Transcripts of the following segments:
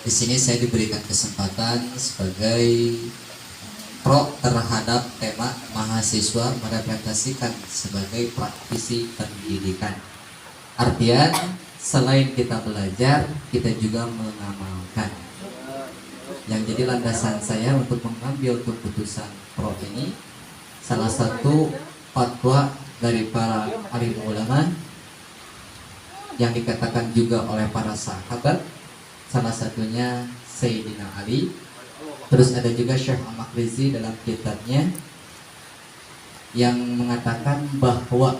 Di sini saya diberikan kesempatan sebagai pro terhadap tema mahasiswa merepresentasikan sebagai praktisi pendidikan. Artian selain kita belajar, kita juga mengamalkan. Yang jadi landasan saya untuk mengambil keputusan pro ini, salah satu fatwa dari para alim ulama yang dikatakan juga oleh para sahabat, salah satunya Sayyidina Ali. Terus ada juga Syekh Al-Makrizi dalam kitabnya yang mengatakan bahwa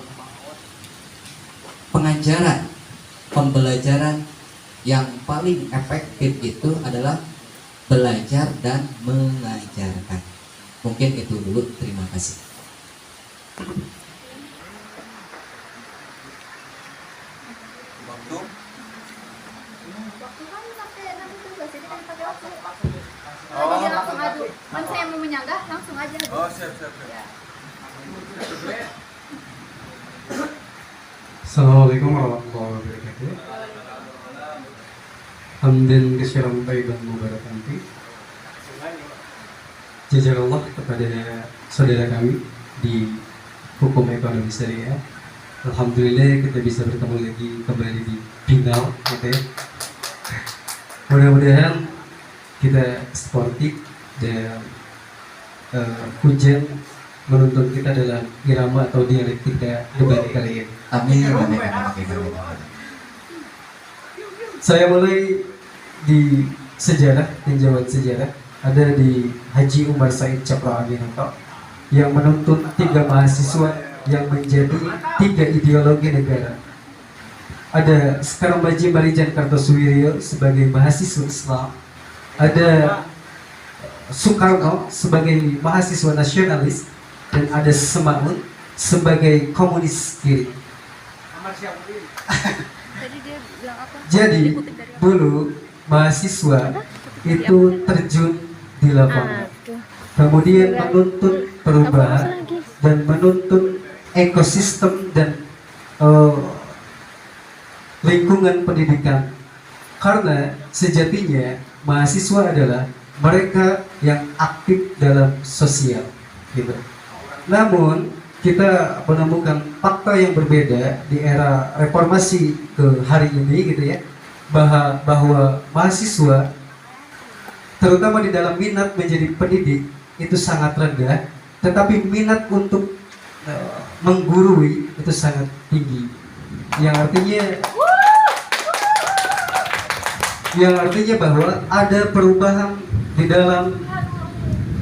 pengajaran, pembelajaran yang paling efektif itu adalah belajar dan mengajarkan. Mungkin itu dulu, terima kasih. Jadi langsung adu. Kan saya mau menyanggah, langsung aja. Oh, siap. Ya. Assalamualaikum warahmatullahi wabarakatuh. Hamdan katsiran thayyiban mubarakan fi. Jazakallah kepada saudara kami di Hukum Ekonomi Syariah. Alhamdulillah kita bisa bertemu lagi kembali di final, gitu ya. Mudah-mudahan kita sportif dan hujan menuntun kita dalam irama atau dialektika debat kali ini. Amin. Saya mulai di sejarah, tinjauan sejarah. Ada di Haji Umar Said Cakraminata yang menuntun 3 mahasiswa yang menjadi 3 ideologi negara. Ada Skarmaji Marijan Kartosuwiryo sebagai mahasiswa Islam. Ada Soekarno sebagai mahasiswa nasionalis. Dan ada Semaun sebagai komunis kiri. Tadi dia bilang apa? Jadi dulu mahasiswa itu terjun di lapangan, kemudian menuntun perubahan dan menuntun ekosistem dan lingkungan pendidikan. Karena sejatinya mahasiswa adalah mereka yang aktif dalam sosial, gitu. Namun kita menemukan fakta yang berbeda di era reformasi ke hari ini, gitu ya, bahwa mahasiswa terutama di dalam minat menjadi pendidik itu sangat rendah, tetapi minat untuk menggurui itu sangat tinggi, yang artinya bahwa ada perubahan di dalam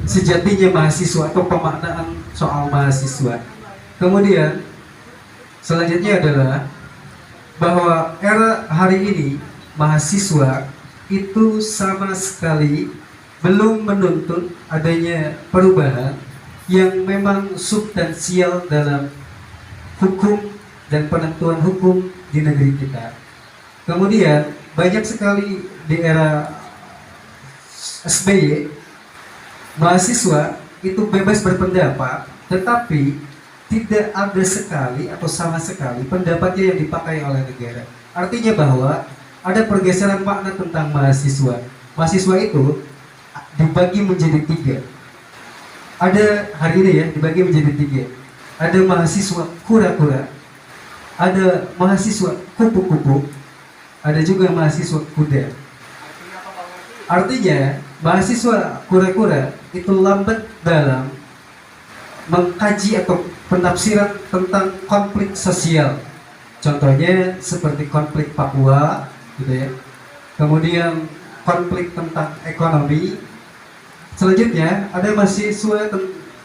sejatinya mahasiswa atau pemaknaan soal mahasiswa. Kemudian selanjutnya adalah bahwa era hari ini mahasiswa itu sama sekali belum menuntut adanya perubahan yang memang substansial dalam hukum dan penentuan hukum di negeri kita. Kemudian banyak sekali di era SBY mahasiswa itu bebas berpendapat, tetapi tidak ada sekali atau sama sekali pendapatnya yang dipakai oleh negara. Artinya bahwa ada pergeseran makna tentang mahasiswa. Mahasiswa itu dibagi menjadi 3. Ada hari ini ya dibagi menjadi 3. Ada mahasiswa kura-kura, ada mahasiswa kupu-kupu, ada juga mahasiswa kuda. Artinya mahasiswa kura-kura itu lambat dalam mengkaji atau penafsiran tentang konflik sosial. Contohnya seperti konflik Papua, gitu ya. Kemudian konflik tentang ekonomi. Selanjutnya ada mahasiswa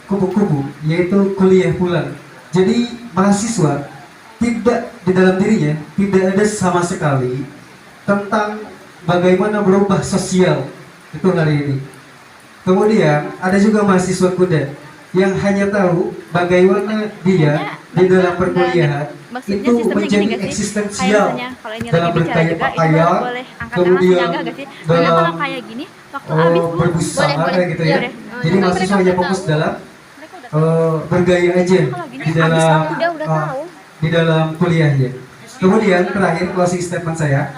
kupu-kupu, yaitu kuliah pulang. Jadi mahasiswa tidak di dalam dirinya tidak ada sama sekali tentang bagaimana berubah sosial itu hari ini. Kemudian ada juga mahasiswa kuda yang hanya tahu bagaimana dia di dalam perkuliahan itu menjadi eksistensial dalam bergaya pakaian, kemudian dalam berbusana gitu ya. Jadi mahasiswa hanya fokus dalam bergaya aja di dalam kuliahnya. Kemudian terakhir closing statement saya,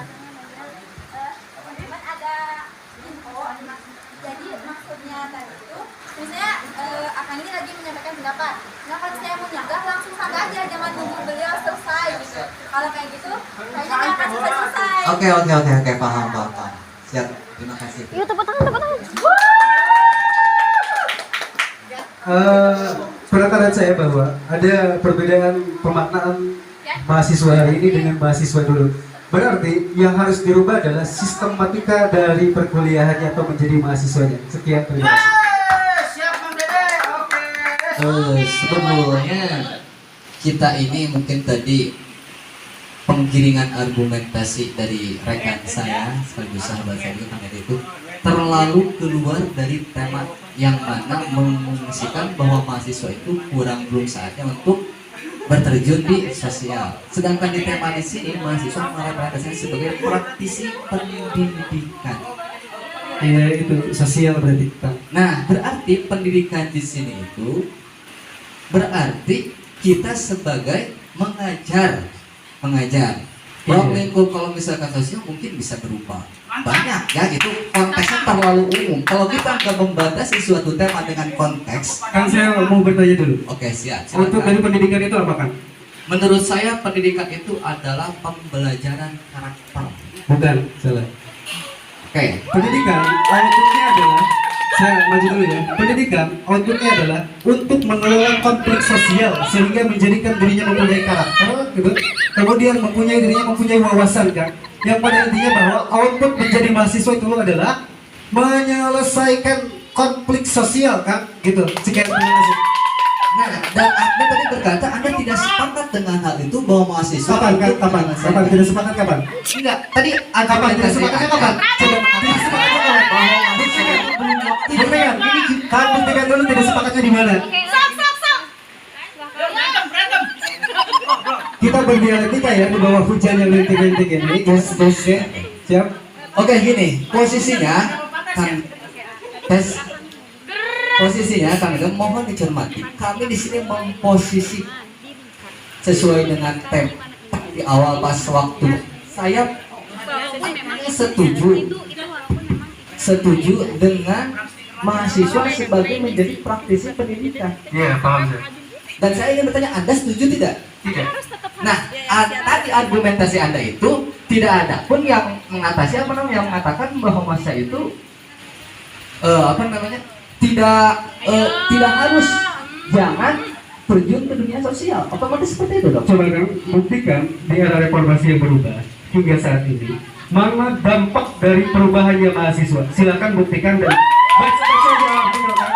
Kalau kayak gitu, kayaknya nggak akan selesai. Oke, paham. Siap, terima kasih. Yuk, tepuk tangan. Penataran saya bahwa ada perbedaan pemaknaan mahasiswa hari ini dengan mahasiswa dulu. Berarti yang harus dirubah adalah sistematika dari perkuliahannya atau menjadi mahasiswanya. Sekian, terima kasih. Sebetulnya kita ini mungkin tadi penggiringan argumentasi dari rekan saya sekaligus sahabat saya itu terlalu keluar dari tema yang mana mengungsikan bahwa mahasiswa itu belum saatnya untuk berterjun di sosial. Sedangkan di tema di sini mahasiswa merepresentasikan sebagai praktisi pendidikan. Ya itu sosial berarti. Nah, berarti pendidikan di sini itu berarti kita sebagai mengajar. Kalau misalkan sosial mungkin bisa berubah banyak ya, itu konteksnya terlalu umum. Kalau kita nggak membatasi suatu tema dengan konteks. Kan saya mau bertanya dulu. Oke, siap. Untuk dari pendidikan itu apa kan? Menurut saya pendidikan itu adalah pembelajaran karakter. Bukan, salah. Oke. Pendidikan outputnya adalah, saya maju dulu ya. Pendidikan outputnya adalah untuk mengelola konflik sosial sehingga menjadikan dirinya mempunyai karakter, gitu. Kemudian mempunyai wawasan kan. Yang pada intinya bahwa output menjadi mahasiswa itu adalah menyelesaikan konflik sosial kan, gitu. Sekian, terima kasih. Nah, dan Anda tadi berkata Anda tidak sepakat dengan hal itu bahwa mahasiswa Kapan tidak sepakat kapan? Tidak, tadi Kapan tidak sepakatnya kapan? Coba tidak sepakatnya kapan? Buktikan, kan buktikan dulu tidak sepakatnya di mana? Sok. Kita berdialektika ya di bawah hujan yang lentik-lentik ini, guys ya. Siap? Oke, gini, posisinya Kang Agam mohon dicermati. Kami di sini memposisi sesuai dengan tempo di awal pas waktu. Saya setuju dengan mahasiswa sebagai menjadi praktisi pendidikan. Iya, paham saya. Dan saya ingin bertanya, Anda setuju tidak? Tidak. Nah, tadi argumentasi Anda itu tidak ada pun yang mengatakan bahwa masa itu tidak harus jangan terjun ke dunia sosial. Otomatis seperti itu dong. Coba kan buktikan di era reformasi yang berubah hingga saat ini mana dampak dari perubahannya mahasiswa. Silakan buktikan dan baca kan.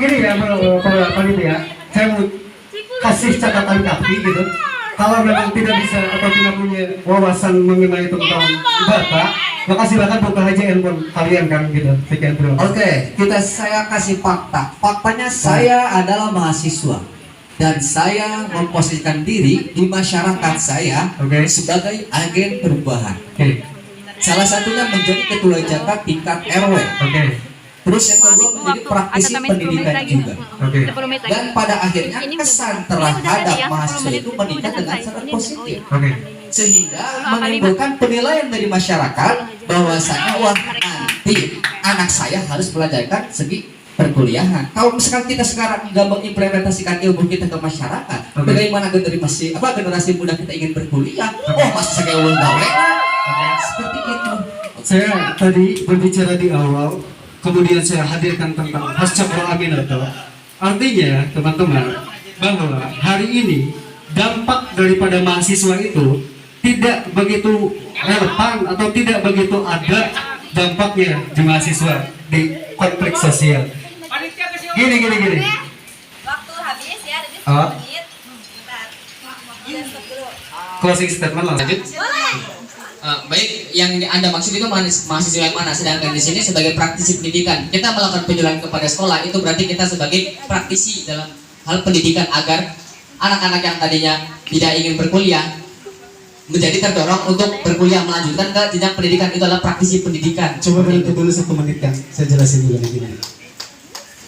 Gini ya, panitia, saya mau kasih catatan kaki gitu. Kalau memang tidak bisa atau tidak punya wawasan mengenai tentang data, maka silakan buka aja handphone kalian kan gitu. Sekian bro. Oke, saya kasih fakta. Faktanya saya adalah mahasiswa dan saya memposisikan diri di masyarakat saya sebagai agen perubahan. Salah satunya menjadi ketua jagat tingkat RW. Terus yang kedua menjadi praktisi pendidikan juga. Dan pada akhirnya kesan terhadap mahasiswa itu meningkat dengan sangat positif. Sehingga menimbulkan penilaian dari masyarakat bahwasanya nanti anak saya harus belajarkan segi perkuliahan. Kalau misalkan kita sekarang nggak mengimplementasikan ilmu kita ke masyarakat, bagaimana generasi muda kita ingin berkuliah? Masa saya ulun gawe? Seperti itu. Saya tadi berbicara di awal, kemudian saya hadirkan tentang Hascakro Aminato. Artinya teman-teman bahwa hari ini dampak daripada mahasiswa itu tidak begitu relevan atau tidak begitu ada dampaknya di mahasiswa di konflik sosial. Gini. Waktu habis ya, ada 10 menit. Closing statement lanjut. Baik, yang Anda maksud itu mahasiswa yang mana? Sedangkan di sini sebagai praktisi pendidikan, kita melakukan penjualan kepada sekolah, itu berarti kita sebagai praktisi dalam hal pendidikan agar anak-anak yang tadinya tidak ingin berkuliah menjadi terdorong untuk berkuliah, melanjutkan ke jenjang pendidikan. Itu adalah praktisi pendidikan. Coba berhenti dulu 1 menit kan, saya jelasin dulu begini.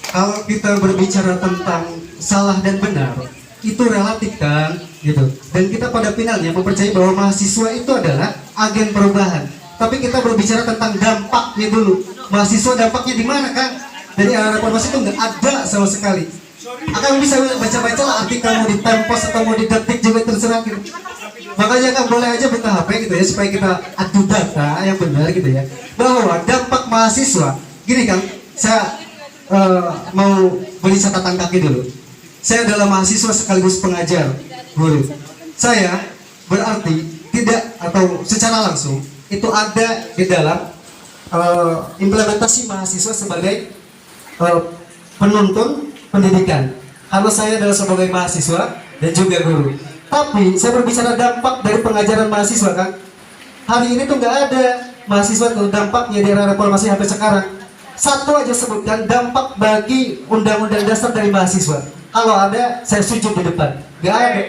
Kalau kita berbicara tentang salah dan benar, itu relatif kan, gitu. Dan kita pada finalnya mempercayai bahwa mahasiswa itu adalah agen perubahan. Tapi kita berbicara tentang dampaknya dulu. Mahasiswa dampaknya di mana kan? Dari era reformasi itu nggak ada sama sekali. Akan bisa baca-baca lah artikel mau di Tempos atau mau di Detik juga terserah gitu. Makanya kan boleh aja buka HP gitu ya supaya kita adu data yang benar gitu ya. Bahwa dampak mahasiswa, gini kan, saya mau beri catatan kaki dulu. Saya adalah mahasiswa sekaligus pengajar guru. Saya berarti tidak atau secara langsung itu ada di dalam implementasi mahasiswa sebagai penuntun pendidikan. Kalau saya adalah sebagai mahasiswa dan juga guru. Tapi saya berbicara dampak dari pengajaran mahasiswa kan. Hari ini tuh nggak ada mahasiswa tuh dampaknya di era reformasi sampai sekarang. Satu aja sebutkan dampak bagi undang-undang dasar dari mahasiswa. Kalau ada, saya sujud di depan. Nggak ada.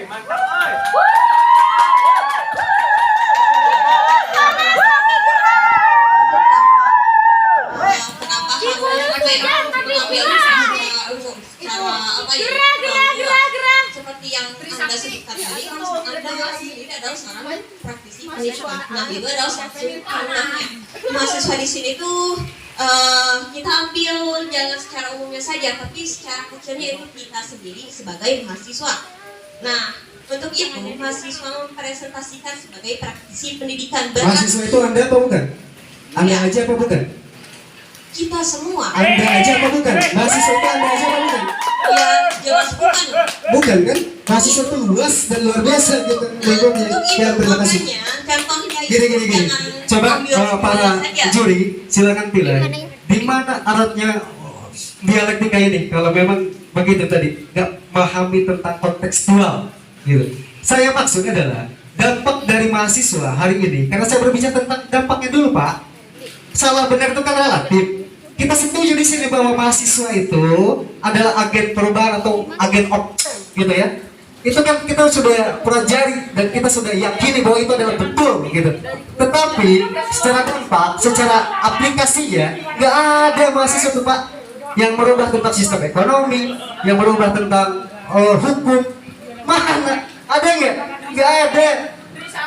Seperti yang Anda sebutkan tadi, kalau Anda sendiri adalah seorang praktisi mahasiswa. Nah, itu adalah contohnya. Mahasiswa di sini tuh kita ambil jangan secara umumnya saja, tapi secara kecilnya itu kita sendiri sebagai mahasiswa. Nah, untuk itu mahasiswa mempresentasikan sebagai praktisi pendidikan. Mahasiswa itu Anda apa bukan? Anda aja apa bukan? Kita semua. Anda aja apa bukan? Mahasiswa itu Anda aja apa bukan? Ya, jelas bukan. Bukan kan? Mahasiswa itu luas dan luar biasa gitu. Untuk itu Ya, terima kasih. makanya contohnya itu Gini. jangan Coba ambil para saja. juri silakan pilih. Di mana aratnya dialektika ini? Kalau memang begitu tadi, nggak memahami tentang kontekstual, gitu. Saya maksud adalah dampak dari mahasiswa hari ini. Karena saya berbicara tentang dampaknya dulu, Pak. Salah benar itu kan relatif. Kita setuju di sini bahwa mahasiswa itu adalah agen perubahan atau agen gitu ya. Itu kan kita sudah pelajari dan kita sudah yakini bahwa itu adalah betul gitu. Tetapi secara dampak, secara aplikasinya nggak ada mahasiswa tuh Pak yang merubah tentang sistem ekonomi, yang merubah tentang hukum. Mana? Ada nggak? Nggak ada.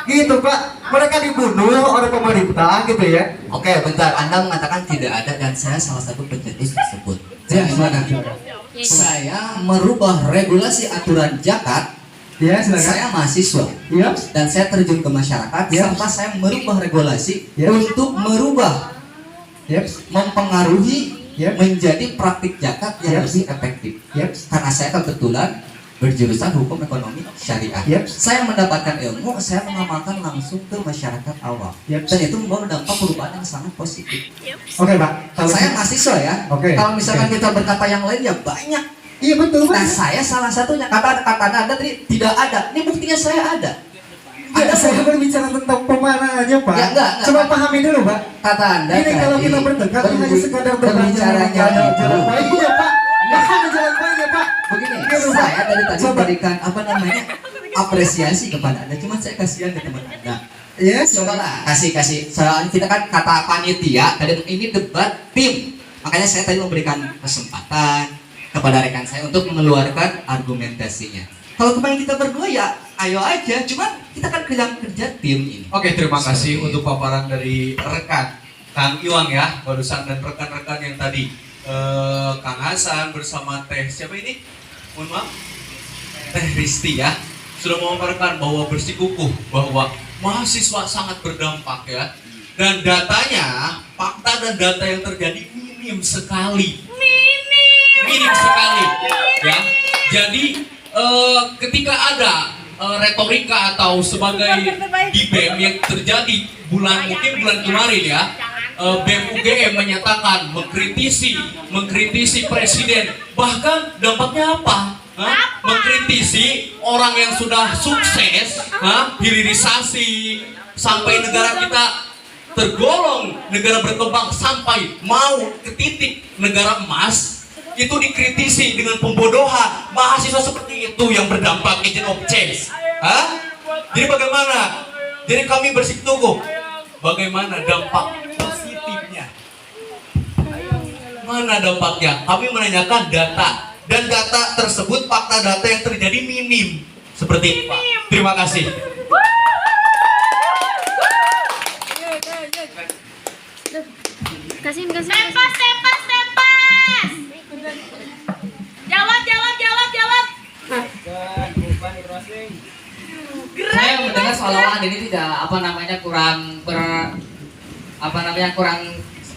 Gitu Pak, mereka dibunuh oleh pemerintah gitu ya. Oke, bentar. Anda mengatakan tidak ada dan saya salah satu pencetus tersebut. Ya, silakan. Saya merubah regulasi aturan zakat. Ya, silakan. Saya mahasiswa. Iya. Dan saya terjun ke masyarakat Ya. serta saya merubah regulasi Ya. untuk merubah Yep. mempengaruhi Ya. menjadi praktik zakat yang Ya. lebih efektif. Yep. Karena saya kebetulan berjurusan hukum ekonomi syariah. Yep. Saya mendapatkan ilmu, saya mengamalkan langsung ke masyarakat awam. Yep. Dan itu membawa dampak perubahan yang sangat positif. Oke Pak. Saya mahasiswa ya. Oke. Kalau misalkan Oke. kita berkata yang lain ya banyak. Iya betul Pak. Nah saya salah satunya kata Anda tadi tidak ada. Ini buktinya saya ada. Ada saya berbicara tentang pemanaannya Pak. Ya, enggak. Coba pahami dulu Pak. Kata Anda Ini kalau tadi, kita bertengkar ini hanya sekadar berbicaranya ada itu. jalan baiknya Pak. Bahkan jalan baiknya Pak. Begini, Gitu, Pak. saya dari tadi Coba. memberikan apresiasi kepada Anda. Cuma saya kasihan ke teman Anda. Yes. Cobalah kasih. Soalnya kita kan kata panitia tadi ini debat tim. Makanya saya tadi memberikan kesempatan kepada rekan saya untuk mengeluarkan argumentasinya. Kalau kemarin kita berdua ya ayo aja. Cuma kita kan kerja tim ini. Oke, terima kasih untuk paparan dari rekan Kang Iwang ya, barusan dan rekan-rekan yang tadi Kang Hasan bersama Teh siapa ini? Mohon maaf, Teh Risti ya, sudah memaparkan bahwa bersikukuh bahwa mahasiswa sangat berdampak ya, dan datanya, fakta dan data yang terjadi minim sekali, minim sekali ya. Jadi ketika ada retorika atau sebagai di BEM yang terjadi mungkin bulan kemarin ya, BEM UGM menyatakan mengkritisi presiden, bahkan dampaknya apa? Mengkritisi orang yang sudah sukses, hilirisasi sampai negara kita tergolong negara berkembang sampai mau ke titik negara emas, itu dikritisi dengan pembodohan. Mahasiswa seperti itu yang berdampak agent of change. Jadi bagaimana? Jadi kami bersikukuh bagaimana dampak positifnya? Mana dampaknya? Kami menanyakan data, dan data tersebut fakta data yang terjadi minim. Seperti itu Pak. Terima kasih. Kasihin. Tepas. Jawab. Saya mendengar seolah-olah ini tidak kurang kurang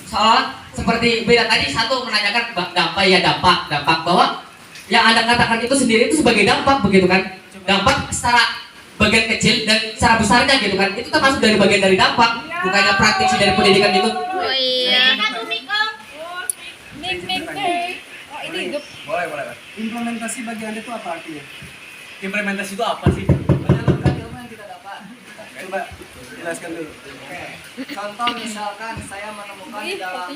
seolah seperti beda tadi satu menanyakan dampak bahwa yang Anda katakan itu sendiri itu sebagai dampak begitu kan, dampak secara bagian kecil dan secara besarnya gitu kan, itu termasuk dari bagian dari dampak, bukannya praktisi dari pendidikan gitu. Oh iya. Boleh. Implementasi bagi Anda itu apa artinya? Implementasi itu apa sih? Menyalurkan ilmu yang kita dapat. Coba jelaskan dulu. Contoh misalkan saya menemukan di dalam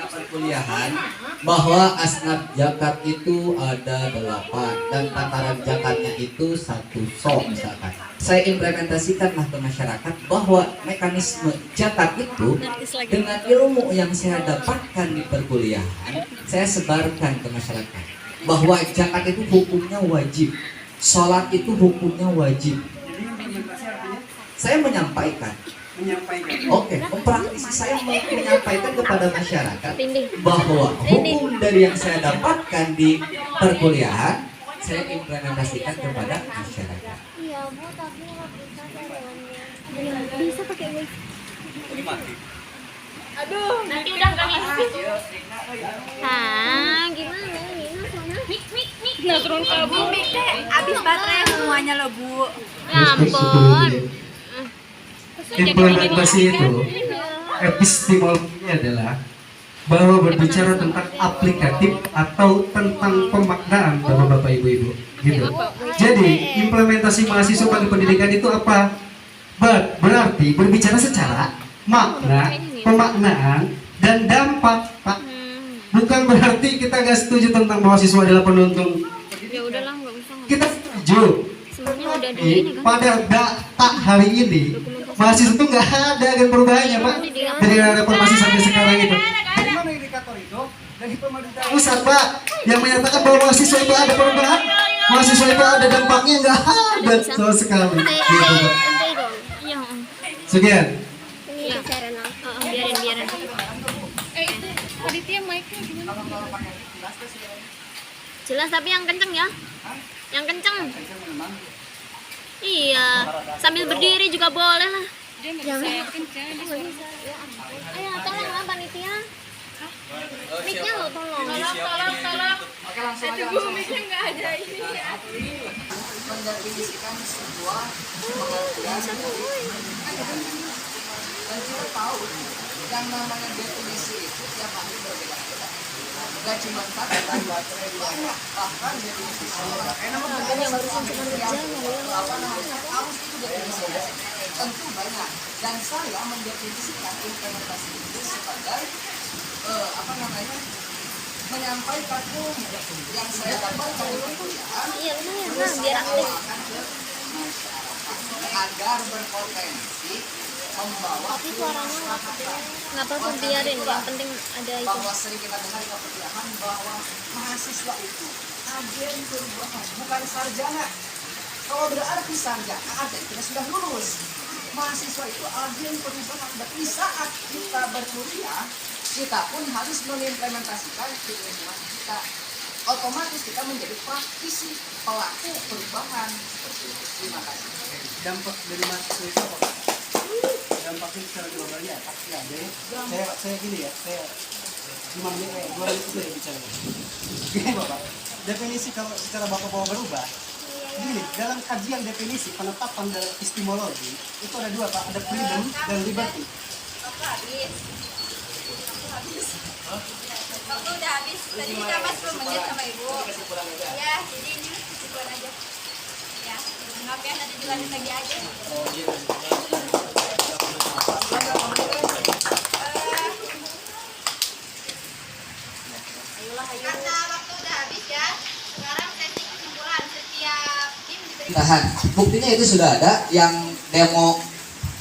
perkuliahan bahwa asnaf zakat itu ada 8 dan tataran zakatnya itu 1 sok misalkan. Saya implementasikanlah ke masyarakat bahwa mekanisme zakat itu dengan ilmu yang saya dapatkan di perkuliahan saya sebarkan ke masyarakat bahwa zakat itu hukumnya wajib, sholat itu hukumnya wajib. Jadi implementasi artinya Saya menyampaikan. Oke, praktisi saya menyampaikan kepada masyarakat bahwa hukum dari yang saya dapatkan di perkuliahan saya implementasikan kepada masyarakat. Iya, Bu, tapi nggak bisa caranya. Bisa pakai wifi. Ini mati. Aduh, nanti udah nggak bisa. Gimana ini? Mik. Nah, turun ke Bu. Mik deh, habis baterai semuanya loh, Bu. Ya ampun. Implementasi itu epistemologinya adalah bahwa berbicara tentang aplikatif atau tentang pemaknaan Bapak Ibu gitu. Jadi implementasi mahasiswa pada pendidikan itu apa? Berarti berbicara secara makna, pemaknaan dan dampak, Pak. Bukan berarti kita gak setuju tentang mahasiswa adalah penuntun. Ya udahlah, nggak usah. Kita setuju. Semuanya udah di ini kan. Pada data hari ini mahasiswa itu nggak ada agen perubahannya, Pak, dari era reformasi sampai sekarang itu. Dari mana indikator itu? Dari pemerintah pusat, Pak, yang menyatakan bahwa mahasiswa itu ada perubahan, mahasiswa itu ada dampaknya, nggak ada sama sekali. Gitu, Pak. Iya. Sekian. Iya. Biarin. Itu panitia mic-nya gimana? Jelas tapi yang kenceng ya. Yang kenceng. Iya, sambil berdiri juga boleh lah. Jangan kenceng. Ayo, tolonglah panitia. Mic-nya lo tolong. Tolong. Oke, langsung aja. Mic-nya nggak ada ini. Mendefinisikan sebuah pengertian dan kita tahu yang namanya definisi itu tiap hari berbeda-beda. Gak cuma satu, banyak bahkan definisi sebuah harus itu definisinya tentu banyak, dan saya mendefinisikan implementasi itu sebagai menyampaikan ilmu yang saya dapatkan di perkuliahan Iya, lumayan lah, biar aktif. agar berpotensi membawa Tapi suaranya nggak apa-apa, biarin. Yang penting ada itu. bahwa sering kita dengar di perkuliahan bahwa mahasiswa itu agen perubahan, bukan sarjana. Kalau berarti sarjana agen kita sudah lulus. Mahasiswa itu agen perubahan, dan di saat kita berkuliah kita pun harus mengimplementasikan keilmuan kita. Otomatis kita menjadi praktisi, pelaku perubahan. Seperti itu. Terima kasih. Dampak dari mahasiswa itu apa, Pak? Dampaknya secara globalnya pasti ada ya. Saya gini ya, saya 5 menit, 2 menit itu ya bicara. Gini Bapak, definisi kalau secara Bapak berubah, gini, dalam kajian definisi penetapan dalam epistemologi itu ada 2, Pak, ada freedom dan liberty. Waktu udah habis. Tadi kita pas 10 menit sama Ibu. Ya, jadi ini kesimpulan aja. Ya, maaf ya, nanti dilanjut lagi aja. Karena waktu udah habis ya. Sekarang sesi kesimpulan setiap tim diberi. Tahan. Buktinya itu sudah ada yang demo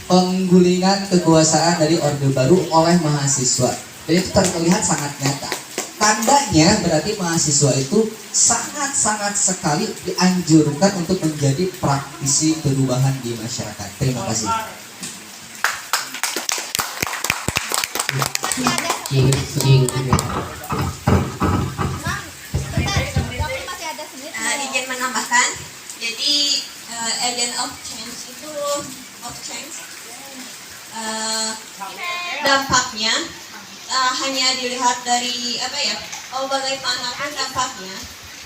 penggulingan kekuasaan dari Orde Baru oleh mahasiswa. Dan itu terlihat sangat nyata. Tandanya berarti mahasiswa itu sangat-sangat sekali dianjurkan untuk menjadi praktisi perubahan di masyarakat. Terima kasih. Masih ada semenit. Izin menambahkan, jadi agent of change itu dampaknya hanya dilihat dari apa ya, bagaimanapun dampaknya,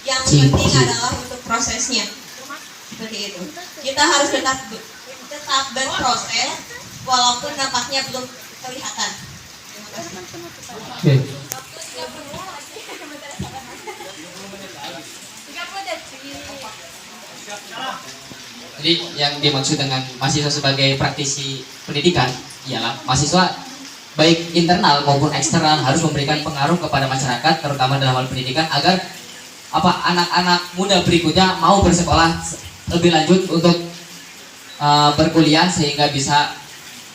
yang penting adalah untuk prosesnya, seperti itu. Kita harus tetap berproses walaupun dampaknya belum kelihatan. Oke. Jadi yang dimaksud dengan mahasiswa sebagai praktisi pendidikan ialah mahasiswa baik internal maupun eksternal harus memberikan pengaruh kepada masyarakat, terutama dalam hal pendidikan, agar anak-anak muda berikutnya mau bersekolah lebih lanjut untuk berkuliah sehingga bisa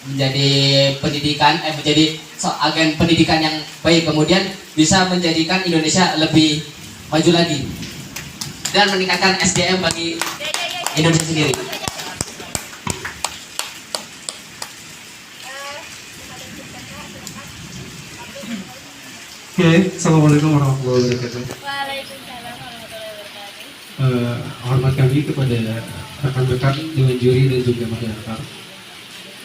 menjadi agen pendidikan yang baik, kemudian bisa menjadikan Indonesia lebih maju lagi dan meningkatkan SDM bagi Indonesia sendiri. Oke, assalamualaikum warahmatullahi wabarakatuh. Waalaikumsalam warahmatullahi wabarakatuh. Hormat kami kepada rekan-rekan dewan juri dan juga masyarakat.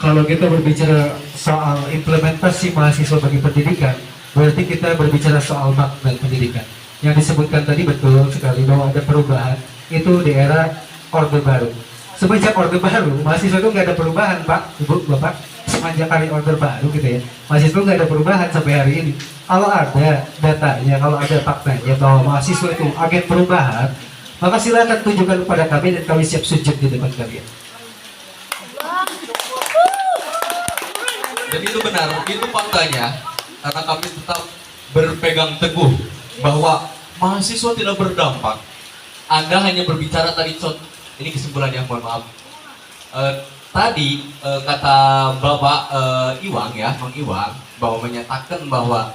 Kalau kita berbicara soal implementasi mahasiswa bagi pendidikan, berarti kita berbicara soal makna pendidikan. Yang disebutkan tadi betul sekali bahwa ada perubahan itu di era Orde Baru. Semenjak Orde Baru, mahasiswa itu nggak ada perubahan, Pak, Ibu, Bapak. Semenjak hari Orde Baru gitu ya, mahasiswa nggak ada perubahan sampai hari ini. Kalau ada datanya, kalau ada faktanya bahwa mahasiswa itu agen perubahan, maka silakan tunjukkan kepada kami dan kami siap sujud di depan kalian. Dan itu benar, itu faktanya, karena kami tetap berpegang teguh bahwa mahasiswa tidak berdampak. Anda hanya berbicara tadi, ini kesimpulannya, mohon maaf. Tadi kata Bapak Iwang ya, Bang Iwang, bahwa menyatakan bahwa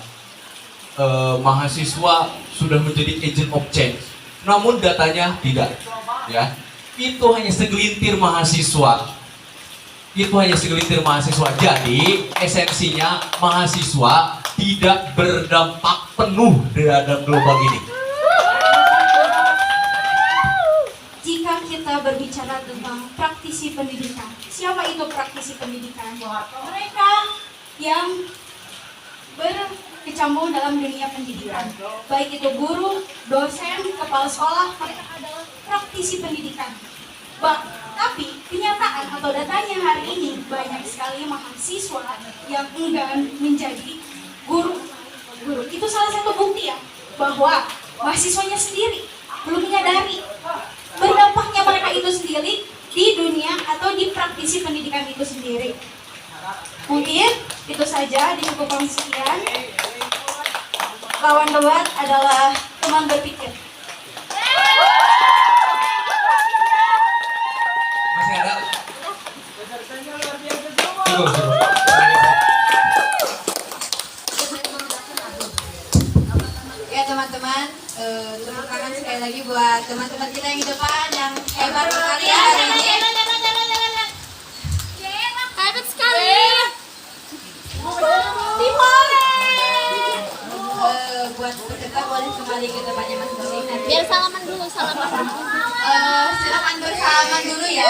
mahasiswa sudah menjadi agent of change. Namun datanya tidak, ya. Itu hanya segelintir mahasiswa. Jadi esensinya mahasiswa tidak berdampak penuh terhadap global ini. Jika kita berbicara tentang praktisi pendidikan, siapa itu praktisi pendidikan? Mereka yang berkecimpung dalam dunia pendidikan, baik itu guru, dosen, kepala sekolah, mereka adalah praktisi pendidikan. Tapi kenyataan atau datanya hari ini banyak sekali mahasiswa yang enggan menjadi guru. Itu salah satu bukti ya bahwa mahasiswanya sendiri belum menyadari berdampaknya mereka itu sendiri di dunia atau di praktisi pendidikan itu sendiri. Mungkin itu saja, dicukupkan sekian. Lawan debat adalah teman berpikir. Masih ada? Ya teman-teman, tepuk tangan sekali lagi buat teman-teman kita yang di depan yang hebat sekali hari ini. Hebat sekali. Buat peserta boleh kembali ke tempatnya masing-masing. Biar salaman dulu. Silakan bersalaman dulu ya.